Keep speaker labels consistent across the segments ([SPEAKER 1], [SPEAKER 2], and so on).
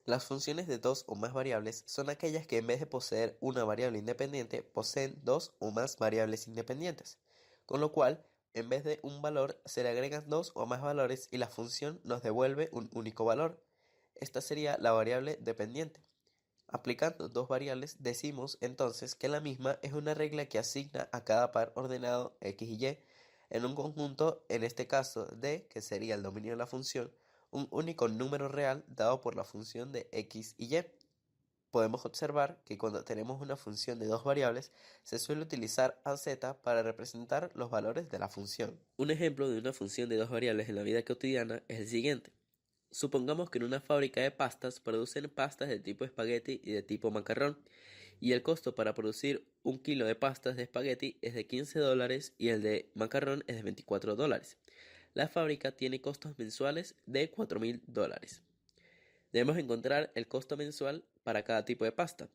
[SPEAKER 1] Las funciones de dos o más variables son aquellas que en vez de poseer una variable independiente, poseen dos o más variables independientes, con lo cual, en vez de un valor, se le agregan dos o más valores y la función nos devuelve un único valor. Esta sería la variable dependiente. Aplicando dos variables, decimos entonces que la misma es una regla que asigna a cada par ordenado x y y en un conjunto, en este caso D, que sería el dominio de la función, un único número real dado por la función de x y y. Podemos observar que cuando tenemos una función de dos variables, se suele utilizar a z para representar los valores de la función. Un ejemplo de una función de dos variables en la vida cotidiana es el siguiente. Supongamos que en una fábrica de pastas producen pastas de tipo espagueti y de tipo macarrón, y el costo para producir un kilo de pastas de espagueti es de $15 y el de macarrón es de $24. La fábrica tiene costos mensuales de $4.000. Debemos encontrar el costo mensual para cada tipo de pasta.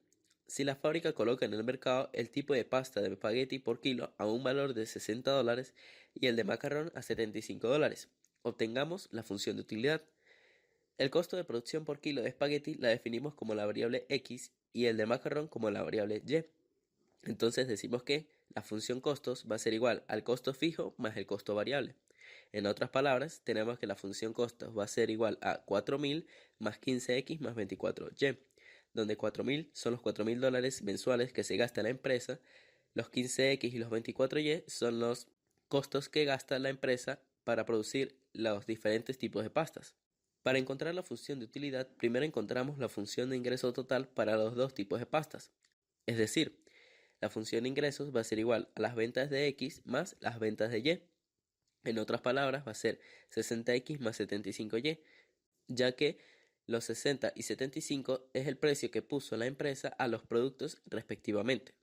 [SPEAKER 1] Si la fábrica coloca en el mercado el tipo de pasta de espagueti por kilo a un valor de $60 y el de macarrón a $75, obtengamos la función de utilidad. El costo de producción por kilo de espagueti la definimos como la variable x y el de macarrón como la variable y. Entonces decimos que la función costos va a ser igual al costo fijo más el costo variable. En otras palabras, tenemos que la función costos va a ser igual a 4.000 más 15x más 24y, donde 4.000 son los $4.000 mensuales que se gasta la empresa, los 15x y los 24y son los costos que gasta la empresa para producir los diferentes tipos de pastas. Para encontrar la función de utilidad, primero encontramos la función de ingreso total para los dos tipos de pastas. Es decir, la función de ingresos va a ser igual a las ventas de x más las ventas de y. En otras palabras, va a ser 60x más 75y, ya que los 60 y 75 es el precio que puso la empresa a los productos respectivamente.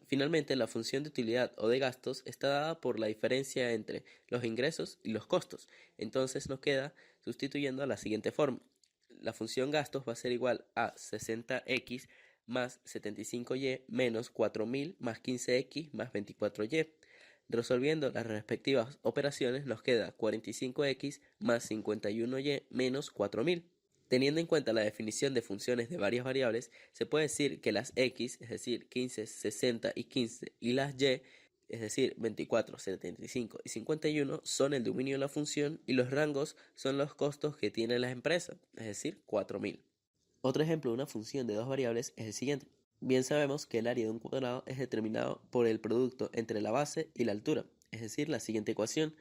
[SPEAKER 1] Finalmente, la función de utilidad o de gastos está dada por la diferencia entre los ingresos y los costos. Entonces nos queda sustituyendo a la siguiente forma. La función gastos va a ser igual a 60x más 75y menos 4.000 más 15x más 24y. Resolviendo las respectivas operaciones nos queda 45x más 51y menos 4.000. Teniendo en cuenta la definición de funciones de varias variables, se puede decir que las x, es decir, 15, 60 y 15, y las y, es decir, 24, 75 y 51, son el dominio de la función y los rangos son los costos que tiene la empresa, es decir, 4.000. Otro ejemplo de una función de dos variables es el siguiente. Bien sabemos que el área de un cuadrado es determinado por el producto entre la base y la altura, es decir, la siguiente ecuación.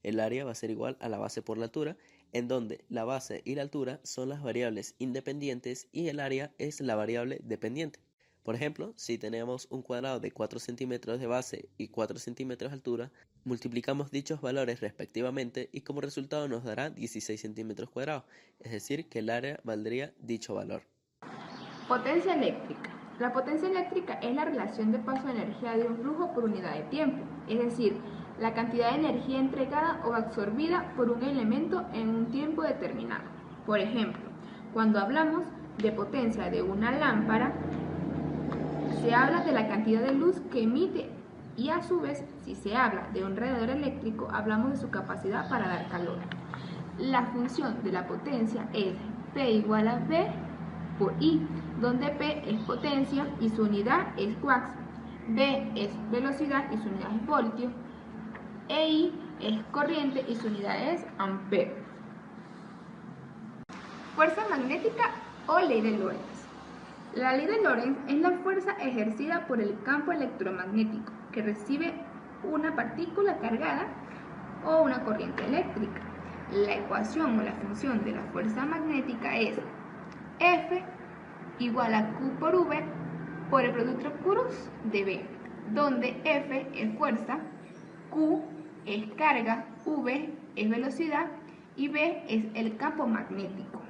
[SPEAKER 1] El área va a ser igual a la base por la altura, en donde la base y la altura son las variables independientes y el área es la variable dependiente. Por ejemplo, si tenemos un cuadrado de 4 centímetros de base y 4 centímetros de altura, multiplicamos dichos valores respectivamente y como resultado nos dará 16 centímetros cuadrados, es decir, que el área valdría dicho valor.
[SPEAKER 2] Potencia eléctrica. La potencia eléctrica es la relación de paso de energía de un flujo por unidad de tiempo, es decir, la cantidad de energía entregada o absorbida por un elemento en un tiempo determinado. Por ejemplo, cuando hablamos de potencia de una lámpara, se habla de la cantidad de luz que emite y a su vez, si se habla de un radiador eléctrico, hablamos de su capacidad para dar calor. La función de la potencia es P igual a V por I, donde P es potencia y su unidad es watts, V es velocidad y su unidad es voltio, e I es corriente y su unidad es ampere. Fuerza magnética o ley de Lorentz. La ley de Lorentz es la fuerza ejercida por el campo electromagnético que recibe una partícula cargada o una corriente eléctrica. La ecuación o la función de la fuerza magnética es F igual a Q por V por el producto cruz de B, donde F es fuerza, Q es carga, V es velocidad y B es el campo magnético.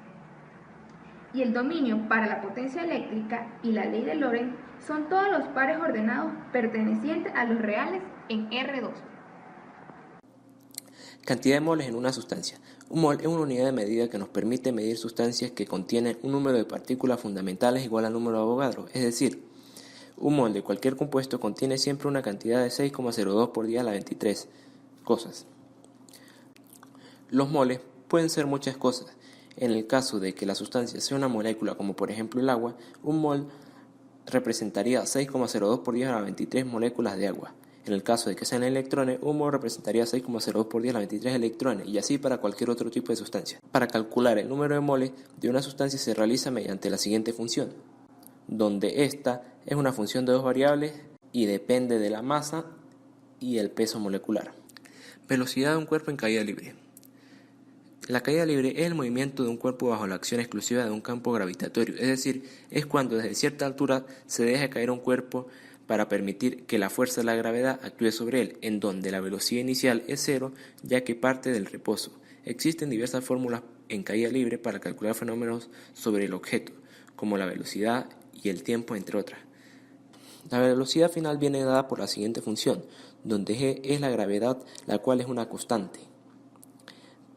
[SPEAKER 2] Y el dominio para la potencia eléctrica y la ley de Lorentz son todos los pares ordenados pertenecientes a los reales en R2.
[SPEAKER 3] Cantidad de moles en una sustancia. Un mol es una unidad de medida que nos permite medir sustancias que contienen un número de partículas fundamentales igual al número de Avogadro, es decir, un mol de cualquier compuesto contiene siempre una cantidad de 6,02 por 10 a la 23 cosas. Los moles pueden ser muchas cosas. En el caso de que la sustancia sea una molécula, como por ejemplo el agua, un mol representaría 6,02 por 10 a la 23 moléculas de agua. En el caso de que sean electrones, un mol representaría 6,02 por 10 a la 23 electrones, y así para cualquier otro tipo de sustancia. Para calcular el número de moles de una sustancia se realiza mediante la siguiente función, donde esta es una función de dos variables y depende de la masa y el peso molecular. Velocidad de un cuerpo en caída libre. La caída libre es el movimiento de un cuerpo bajo la acción exclusiva de un campo gravitatorio, es decir, es cuando desde cierta altura se deja caer un cuerpo para permitir que la fuerza de la gravedad actúe sobre él, en donde la velocidad inicial es cero, ya que parte del reposo. Existen diversas fórmulas en caída libre para calcular fenómenos sobre el objeto, como la velocidad y el tiempo, entre otras. La velocidad final viene dada por la siguiente función, donde g es la gravedad, la cual es una constante.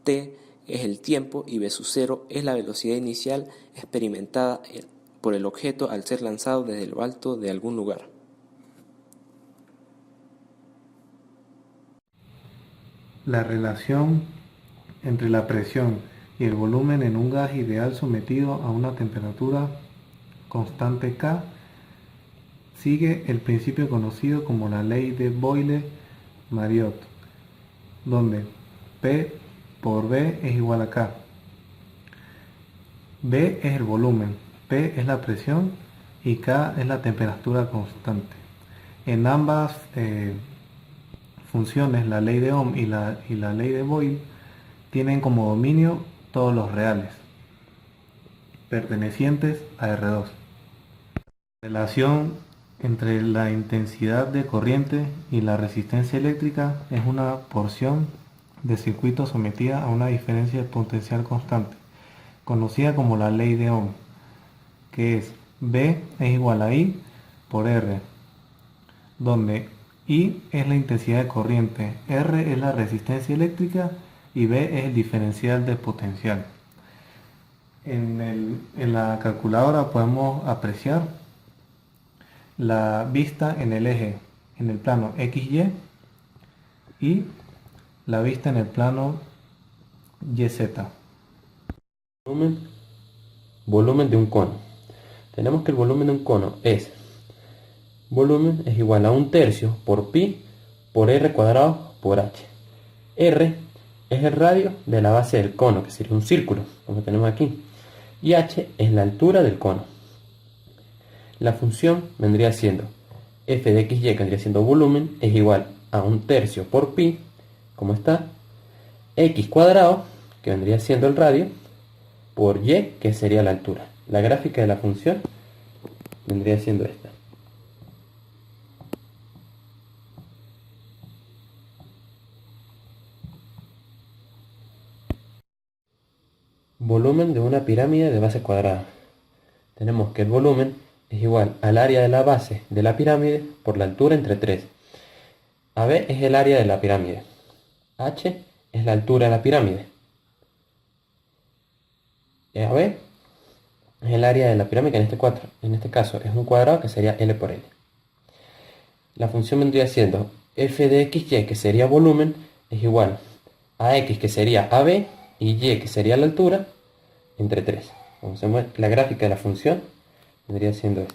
[SPEAKER 3] T es el tiempo y v sub 0 es la velocidad inicial experimentada por el objeto al ser lanzado desde lo alto de algún lugar.
[SPEAKER 4] La relación entre la presión y el volumen en un gas ideal sometido a una temperatura constante K sigue el principio conocido como la ley de Boyle-Mariotte, donde P por V es igual a K. V es el volumen, P es la presión y K es la temperatura constante. En ambas funciones, la ley de Ohm y la ley de Boyle, tienen como dominio todos los reales pertenecientes a R2. La relación entre la intensidad de corriente y la resistencia eléctrica es una porción de circuito sometida a una diferencia potencial constante, conocida como la ley de Ohm, que es V es igual a I por R, donde I es la intensidad de corriente, R es la resistencia eléctrica y V es el diferencial de potencial. En la calculadora podemos apreciar la vista en el eje, en el plano XY, y la vista en el plano YZ.
[SPEAKER 5] Volumen de un cono. Tenemos que el volumen de un cono es volumen es igual a 1/3 por pi por r cuadrado por h. R es el radio de la base del cono, que sería un círculo, como tenemos aquí, y h es la altura del cono. La función vendría siendo f de xy, que vendría siendo volumen, es igual a 1/3 por pi, como está, x cuadrado, que vendría siendo el radio, por y, que sería la altura. La gráfica de la función vendría siendo esta. Volumen de una pirámide de base cuadrada. Tenemos que el volumen es igual al área de la base de la pirámide por la altura entre 3. AB es el área de la pirámide. H es la altura de la pirámide. AB es el área de la pirámide, que en este caso es un cuadrado, que sería L por L. La función vendría siendo f de xy, que sería volumen, es igual a x, que sería AB, y y, que sería la altura, entre 3. Como se muestra, la gráfica de la función vendría siendo esta.